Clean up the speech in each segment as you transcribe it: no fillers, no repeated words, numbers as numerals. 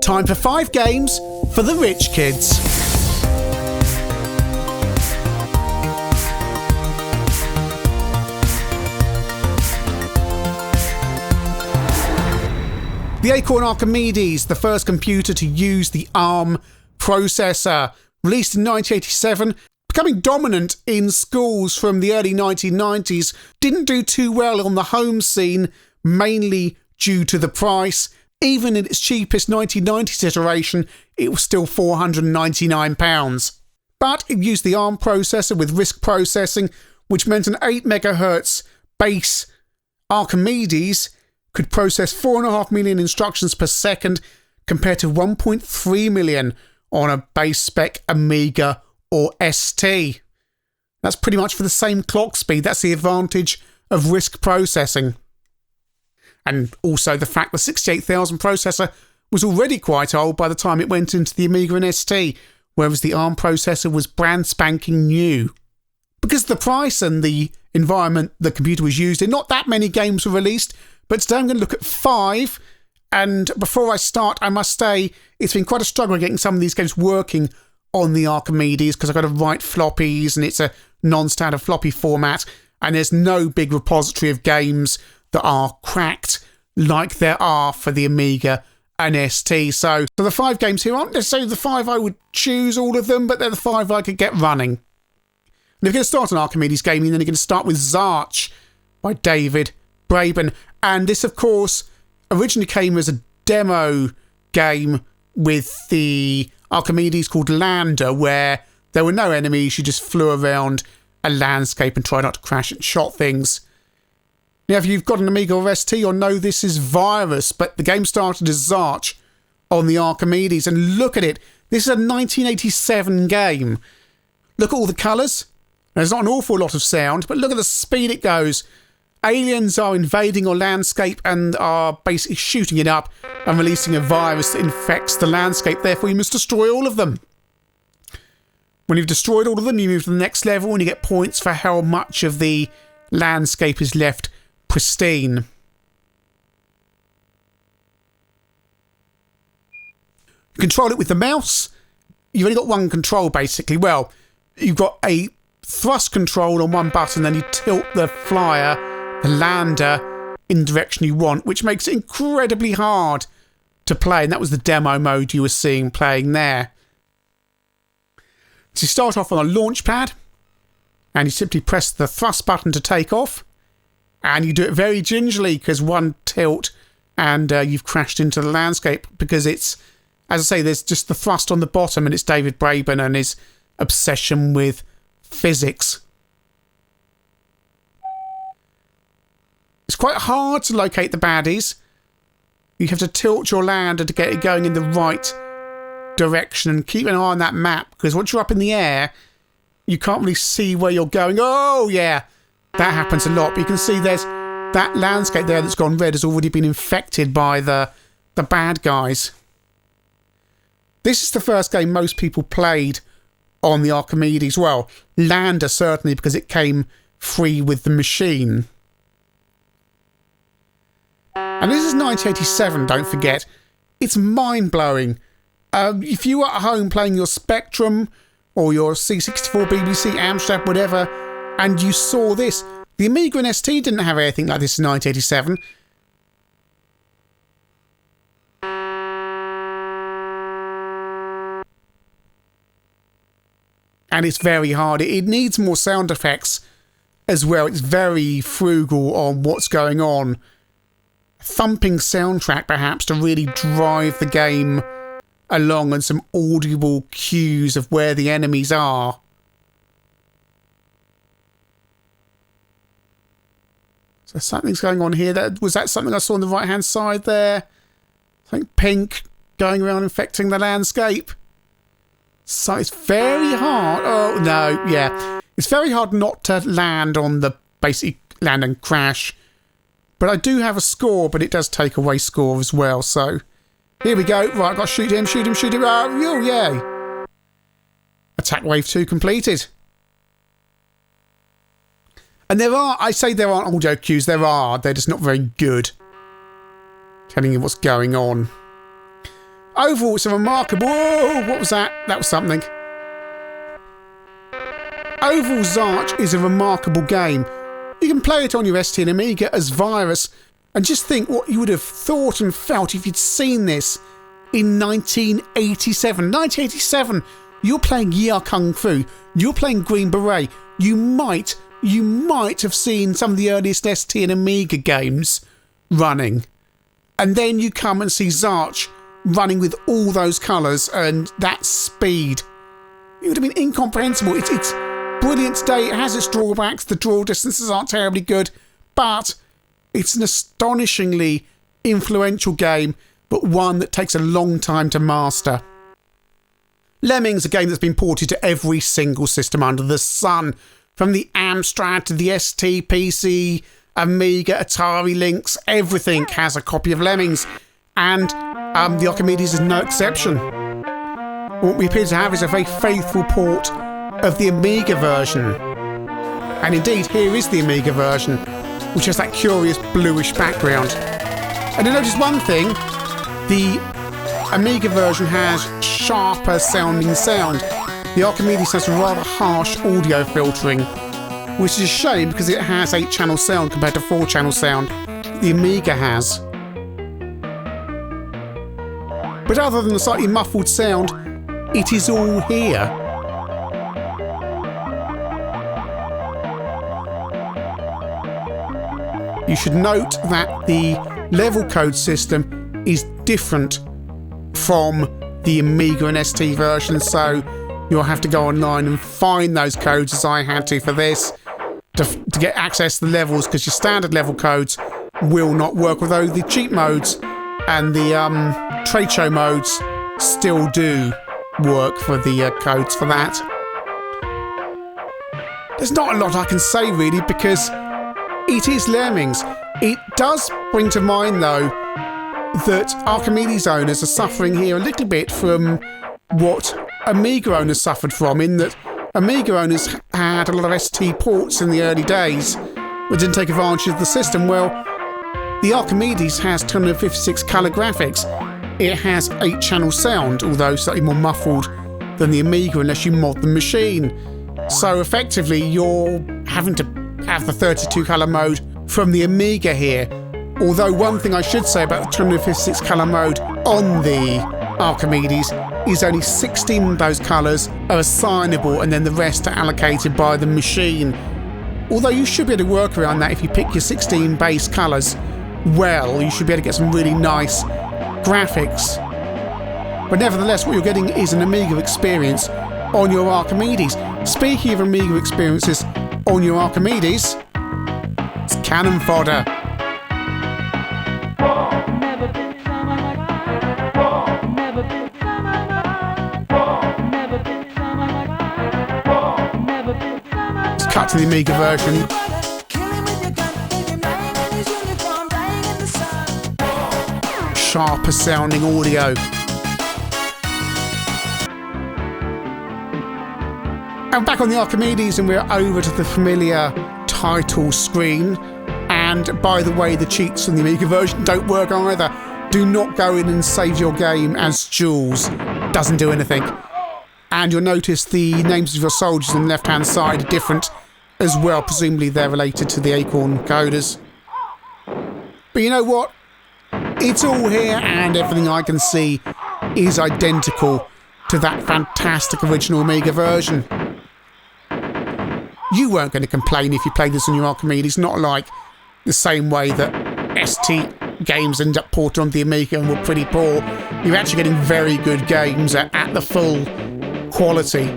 Time for 5 games for the rich kids. The Acorn Archimedes, the first computer to use the ARM processor, released in 1987, becoming dominant in schools from the early 1990s, didn't do too well on the home scene, mainly due to the price. Even in its cheapest 1990s iteration, it was still £499. But it used the ARM processor with RISC processing, which meant an 8 MHz base Archimedes could process 4.5 million instructions per second compared to 1.3 million on a base spec Amiga or ST. That's pretty much for the same clock speed. That's the advantage of RISC processing. And also the fact the 68000 processor was already quite old by the time it went into the Amiga and ST, whereas the ARM processor was brand spanking new. Because of the price and the environment the computer was used in, not that many games were released, but today I'm going to look at 5, and before I start, I must say it's been quite a struggle getting some of these games working on the Archimedes because I've got to write floppies and it's a non-standard floppy format, and there's no big repository of games that are cracked like there are for the Amiga and ST. So the 5 games here aren't necessarily the 5 I would choose all of them, but they're the 5 I could get running. And if you're going to start an Archimedes gaming, then you're going to start with Zarch by David Braben. And this, of course, originally came as a demo game with the Archimedes called Lander, where there were no enemies, you just flew around a landscape and tried not to crash and shot things. Now, if you've got an Amiga or ST, you'll know this is Virus, but the game started as Zarch on the Archimedes. And look at it. This is a 1987 game. Look at all the colours. There's not an awful lot of sound, but look at the speed it goes. Aliens are invading your landscape and are basically shooting it up and releasing a virus that infects the landscape. Therefore, you must destroy all of them. When you've destroyed all of them, you move to the next level and you get points for how much of the landscape is left pristine. You control it with the mouse. You've only got one control, basically. Well, you've got a thrust control on one button, then you tilt the flyer, the lander, in the direction you want, which makes it incredibly hard to play. And that was the demo mode you were seeing playing there. So you start off on a launch pad, and you simply press the thrust button to take off. And you do it very gingerly because one tilt and you've crashed into the landscape, because it's, as I say, there's just the thrust on the bottom, and it's David Braben and his obsession with physics. It's quite hard to locate the baddies. You have to tilt your lander to get it going in the right direction and keep an eye on that map, because once you're up in the air, you can't really see where you're going. Oh, yeah. That happens a lot, but you can see there's that landscape there that's gone red has already been infected by the bad guys. This is the first game most people played on the Archimedes. Well, Lander certainly, because it came free with the machine. And this is 1987, don't forget. It's mind-blowing. If you were at home playing your Spectrum or your C64, BBC, Amstrad, whatever, and you saw this, the Amiga and ST didn't have anything like this in 1987. And it's very hard. It needs more sound effects as well. It's very frugal on what's going on. A thumping soundtrack, perhaps, to really drive the game along, and some audible cues of where the enemies are. So something's going on here. Was that something I saw on the right-hand side there? Something pink going around infecting the landscape. So it's very hard. Oh, no, yeah. It's very hard not to land on the basic land and crash. But I do have a score, but it does take away score as well. So here we go. Right, I've got to shoot him, shoot him, shoot him. Oh, yay. Attack wave 2 completed. And I say there aren't audio cues. There are. They're just not very good. Telling you what's going on. Overall, it's a remarkable... Whoa, what was that? That was something. Overall, Zarch is a remarkable game. You can play it on your ST and Amiga as Virus, and just think what you would have thought and felt if you'd seen this in 1987. 1987, you're playing Yia Kung Fu, you're playing Green Beret. You might have seen some of the earliest ST and Amiga games running. And then you come and see Zarch running with all those colours and that speed. It would have been incomprehensible. It's brilliant today. It has its drawbacks. The draw distances aren't terribly good, but it's an astonishingly influential game, but one that takes a long time to master. Lemmings, a game that's been ported to every single system under the sun, from the Amstrad to the ST, PC, Amiga, Atari Lynx. Everything has a copy of Lemmings, and the Archimedes is no exception. What we appear to have is a very faithful port of the Amiga version. And indeed, here is the Amiga version, which has that curious bluish background. And you notice one thing, the Amiga version has sharper sounding sound. The Archimedes has rather harsh audio filtering, which is a shame because it has 8-channel sound compared to 4-channel sound the Amiga has. But other than the slightly muffled sound, it is all here. You should note that the level code system is different from the Amiga and ST version, so you'll have to go online and find those codes, as I had to for this, to get access to the levels, because your standard level codes will not work, although the cheat modes and the trade show modes still do work for the codes for that. There's not a lot I can say really, because it is Lemmings. It does bring to mind though that Archimedes owners are suffering here a little bit from what Amiga owners suffered from, in that Amiga owners had a lot of ST ports in the early days but didn't take advantage of the system. Well, the Archimedes has 256 colour graphics. It has 8-channel sound, although slightly more muffled than the Amiga unless you mod the machine. So effectively you're having to have the 32 colour mode from the Amiga here. Although one thing I should say about the 256 colour mode on the Archimedes is only 16 of those colours are assignable, and then the rest are allocated by the machine. Although you should be able to work around that if you pick your 16 base colours well, you should be able to get some really nice graphics. But nevertheless, what you're getting is an Amiga experience on your Archimedes. Speaking of Amiga experiences on your Archimedes, it's Cannon Fodder. Let's cut to the Amiga version. Sharper sounding audio. And back on the Archimedes, and we're over to the familiar title screen. And by the way, the cheats from the Amiga version don't work either. Do not go in and save your game as Jules. Doesn't do anything. And you'll notice the names of your soldiers on the left hand side are different as well. Presumably they're related to the Acorn coders. But you know what? It's all here, and everything I can see is identical to that fantastic original Amiga version. You weren't going to complain if you played this on your Archimedes, not like the same way that ST games end up ported onto the Amiga and were pretty poor. You're actually getting very good games at the full quality.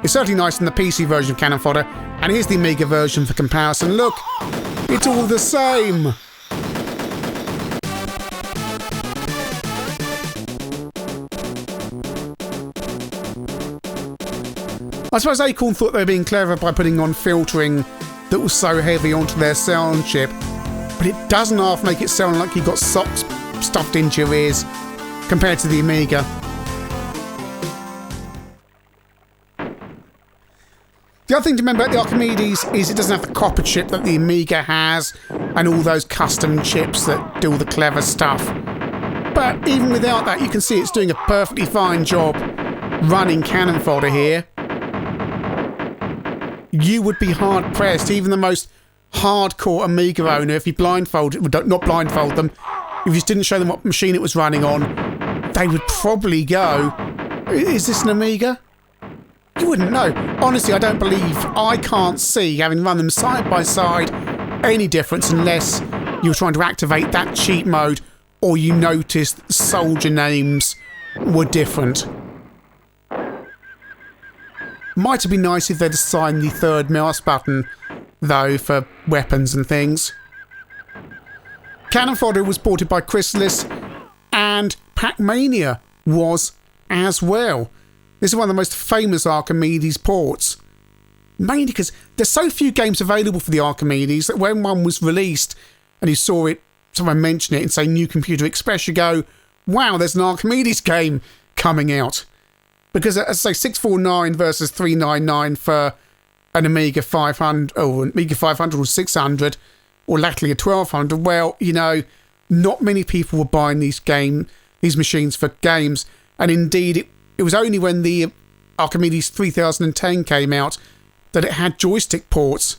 It's certainly nice in the PC version of Cannon Fodder, and here's the Amiga version for comparison. Look, it's all the same. I suppose Acorn thought they were being clever by putting on filtering that was so heavy onto their sound chip, but it doesn't half make it sound like you got socks stuffed into your ears compared to the Amiga. The other thing to remember about the Archimedes is it doesn't have the copper chip that the Amiga has and all those custom chips that do all the clever stuff. But even without that, you can see it's doing a perfectly fine job running Cannon Fodder here. You would be hard-pressed, even the most hardcore Amiga owner, if you not blindfold them, if you just didn't show them what machine it was running on, they would probably go, is this an Amiga? You wouldn't know. Honestly, I don't believe, I can't see, having run them side by side, any difference unless you're trying to activate that cheat mode or you noticed soldier names were different. Might have been nice if they'd assigned the third mouse button, though, for weapons and things. Cannon Fodder was ported by Chrysalis, and Pacmania was as well. This is one of the most famous Archimedes ports. Mainly because there's so few games available for the Archimedes that when one was released and you saw it, someone mention it and say New Computer Express, you go, wow, there's an Archimedes game coming out. Because, as I say, 649 versus 399 for an Amiga 500, or an Amiga 500 or 600, or latterly a 1200, well, you know, not many people were buying these machines for games. And indeed, it was only when the Archimedes 3010 came out that it had joystick ports.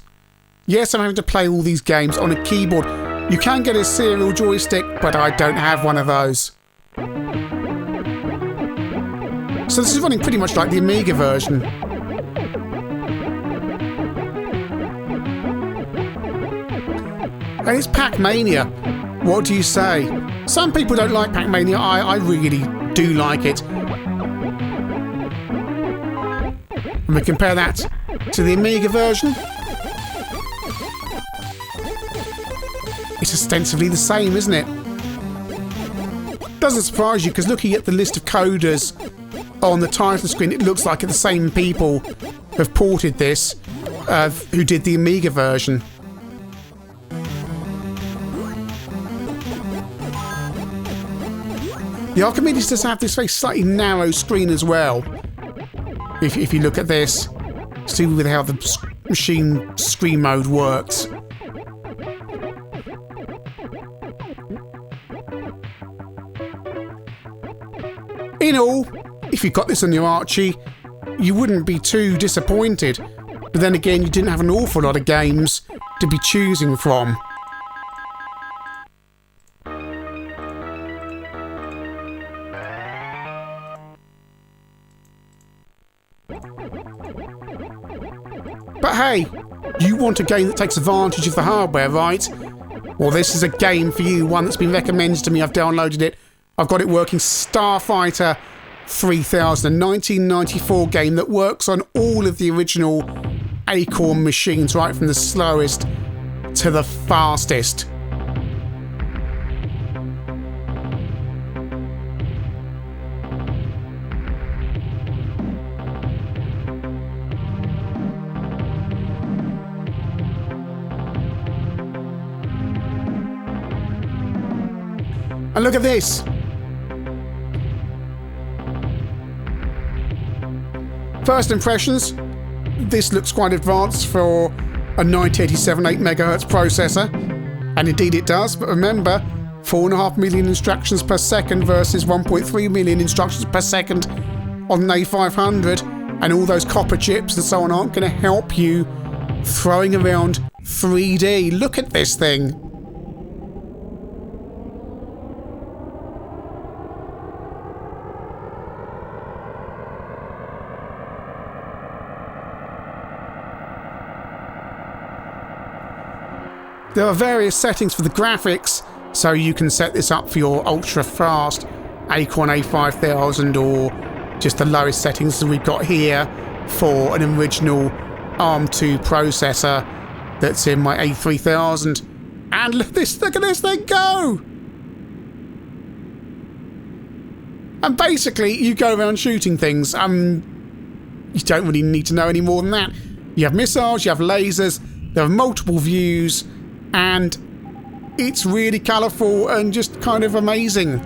Yes, I'm having to play all these games on a keyboard. You can get a serial joystick, but I don't have one of those. So this is running pretty much like the Amiga version. And it's Pacmania. What do you say? Some people don't like Pacmania. I really do like it. And we compare that to the Amiga version. It's ostensibly the same, isn't it? Doesn't surprise you, because looking at the list of coders on the title screen, it looks like the same people have ported this, who did the Amiga version. The Archimedes does have this very slightly narrow screen as well. If you look at this, see with how the machine screen mode works. In all, if you got this on your Archie, you wouldn't be too disappointed. But then again, you didn't have an awful lot of games to be choosing from. But hey, you want a game that takes advantage of the hardware, right? Well, this is a game for you, one that's been recommended to me. I've downloaded it. I've got it working. Starfighter 3000, a 1994 game that works on all of the original Acorn machines, right from the slowest to the fastest. And look at this. First impressions, this looks quite advanced for a 9087 8MHz processor. And indeed it does, but remember, 4.5 million instructions per second versus 1.3 million instructions per second on an A500, and all those copper chips and so on aren't going to help you throwing around 3D. Look at this thing. There are various settings for the graphics, so you can set this up for your ultra-fast Acorn A5000 or just the lowest settings that we've got here for an original ARM2 processor that's in my A3000. And look at this thing go! And basically, you go around shooting things. You don't really need to know any more than that. You have missiles, you have lasers, there are multiple views, and it's really colourful and just kind of amazing.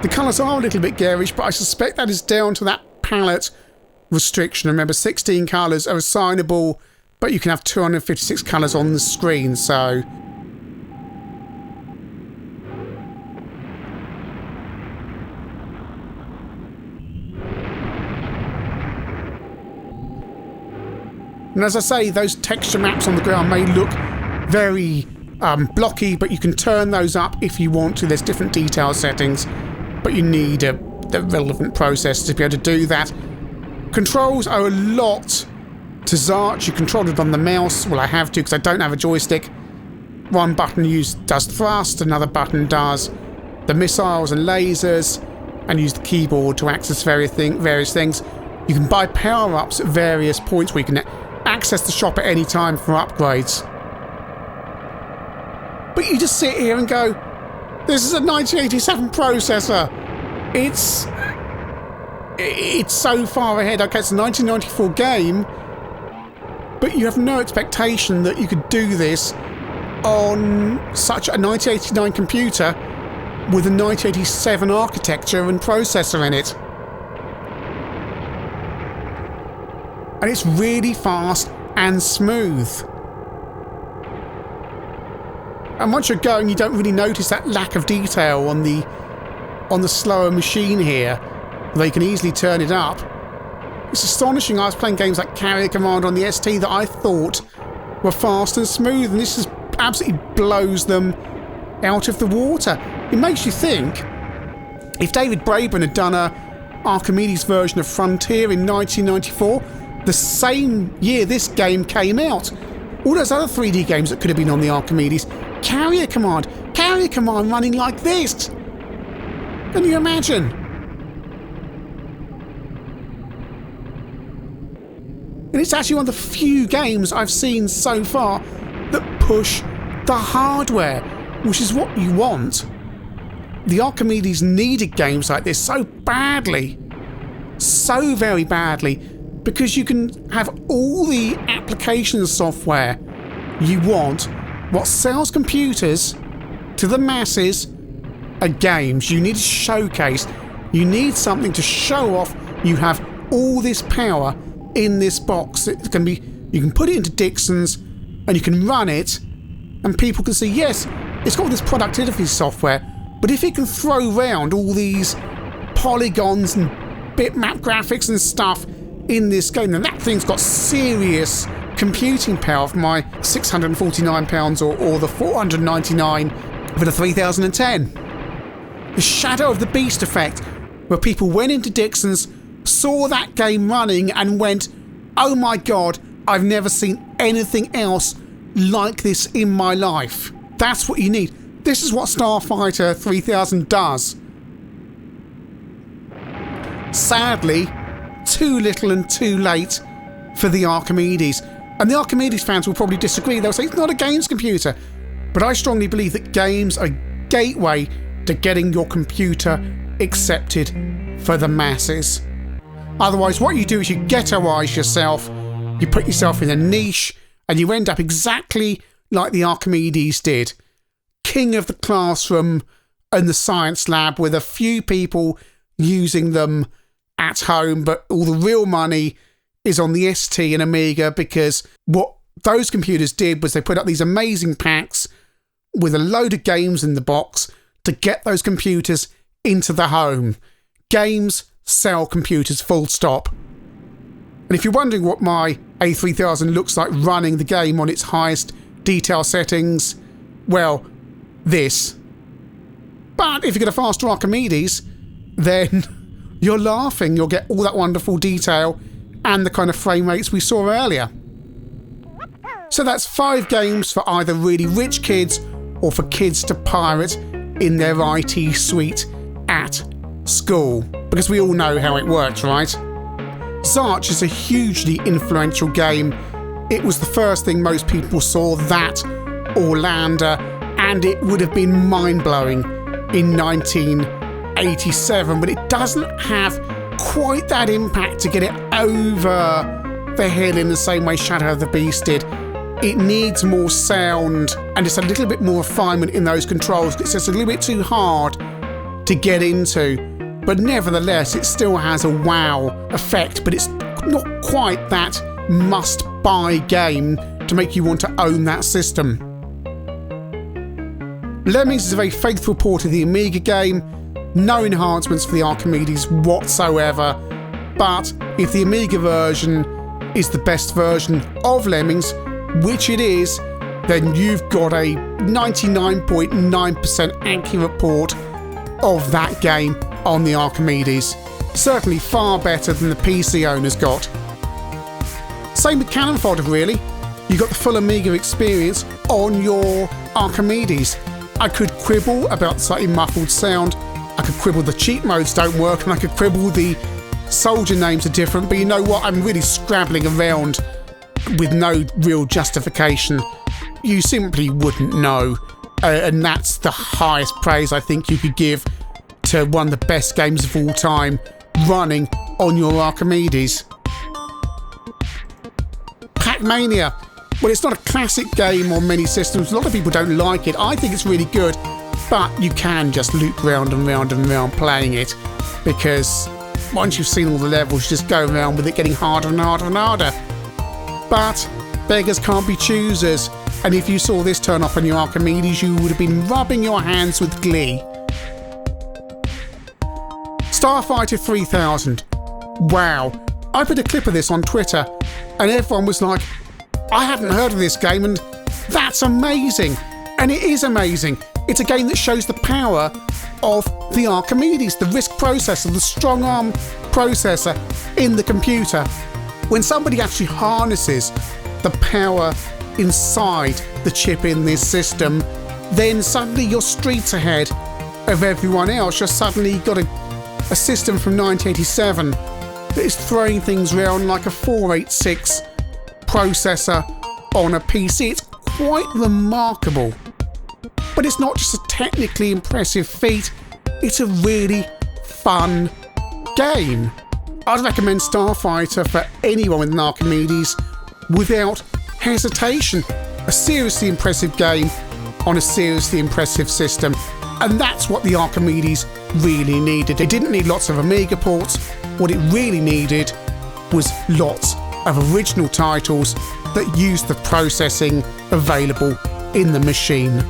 The colours are a little bit garish, but I suspect that is down to that palette restriction. Remember, 16 colours are assignable, but you can have 256 colours on the screen, so... And as I say, those texture maps on the ground may look very blocky, but you can turn those up if you want to. There's different detail settings, but you need the relevant processor to be able to do that. Controls are a lot to Zarch. You control it on the mouse. Well, I have to because I don't have a joystick. One button does thrust, another button does the missiles and lasers, and use the keyboard to access various things. You can buy power-ups at various points where you can access the shop at any time for upgrades. But you just sit here and go, this is a 1987 processor. It's so far ahead. Okay, it's a 1994 game, but you have no expectation that you could do this on such a 1989 computer with a 1987 architecture and processor in it. And it's really fast and smooth. And once you're going, you don't really notice that lack of detail on the slower machine here, though you can easily turn it up. It's astonishing. I was playing games like Carrier Command on the ST that I thought were fast and smooth, and this just absolutely blows them out of the water. It makes you think, if David Braben had done a Archimedes version of Frontier in 1994, the same year this game came out, all those other 3D games that could have been on the Archimedes, Carrier Command running like this. Can you imagine? And it's actually one of the few games I've seen so far that push the hardware, which is what you want. The Archimedes needed games like this so badly, so very badly, because you can have all the application software you want. What sells computers to the masses are games. You need a showcase. You need something to show off. You have all this power in this box. You can put it into Dixon's and you can run it, and people can see, yes, it's got all this productivity software, but if it can throw around all these polygons and bitmap graphics and stuff in this game, then that thing's got serious computing power for my £649 or the $499 for the 3010. The Shadow of the Beast effect, where people went into Dixon's, saw that game running and went, oh my god, I've never seen anything else like this in my life. That's what you need. This is what Starfighter 3000 does. Sadly, too little and too late for the Archimedes. And the Archimedes fans will probably disagree. They'll say it's not a games computer. But I strongly believe that games are a gateway to getting your computer accepted for the masses. Otherwise, what you do is you ghettoise yourself, you put yourself in a niche, and you end up exactly like the Archimedes did. King of the classroom and the science lab, with a few people using them at home, but all the real money is on the ST and Amiga, because what those computers did was they put up these amazing packs with a load of games in the box to get those computers into the home. Games sell computers, full stop. And if you're wondering what my A3000 looks like running the game on its highest detail settings, well, this. But if you get a faster Archimedes, then you're laughing. You'll get all that wonderful detail and the kind of frame rates we saw earlier. So that's 5 games for either really rich kids or for kids to pirate in their IT suite at school. Because we all know how it works, right? Zarch is a hugely influential game. It was the first thing most people saw, that or Lander, and it would have been mind-blowing in 1987, but it doesn't have quite that impact to get it over the hill in the same way Shadow of the Beast did. It needs more sound, and it's a little bit more refinement in those controls. It's just a little bit too hard to get into, but nevertheless it still has a wow effect, but it's not quite that must-buy game to make you want to own that system. Lemmings is a very faithful port of the Amiga game, no enhancements for the Archimedes whatsoever, but if the Amiga version is the best version of Lemmings, which it is, then you've got a 99.9% accurate port of that game on the Archimedes. Certainly far better than the PC owners got. Same with Fodder really. You got the full Amiga experience on your Archimedes. I could quibble about the slightly muffled sound, I could quibble the cheat modes don't work, and I could quibble the soldier names are different, but you know what, I'm really scrabbling around with no real justification. You simply wouldn't know, and that's the highest praise I think you could give to one of the best games of all time running on your Archimedes. Pacmania. Well, it's not a classic game on many systems. A lot of people don't like it. I think it's really good, but you can just loop round and round and round playing it, because once you've seen all the levels, you just go around with it getting harder and harder and harder. But beggars can't be choosers, and if you saw this turn up on your Archimedes, you would have been rubbing your hands with glee. Starfighter 3000. Wow. I put a clip of this on Twitter, and everyone was like, I hadn't heard of this game, and that's amazing. And it is amazing. It's a game that shows the power of the Archimedes, the RISC processor, the strong arm processor in the computer. When somebody actually harnesses the power inside the chip in this system, then suddenly you're streets ahead of everyone else. You've suddenly got a system from 1987 that is throwing things around like a 486 processor on a PC. It's quite remarkable. But it's not just a technically impressive feat, it's a really fun game. I'd recommend Starfighter for anyone with an Archimedes without hesitation. A seriously impressive game on a seriously impressive system. And that's what the Archimedes really needed. It didn't need lots of Amiga ports. What it really needed was lots of original titles that used the processing available in the machine.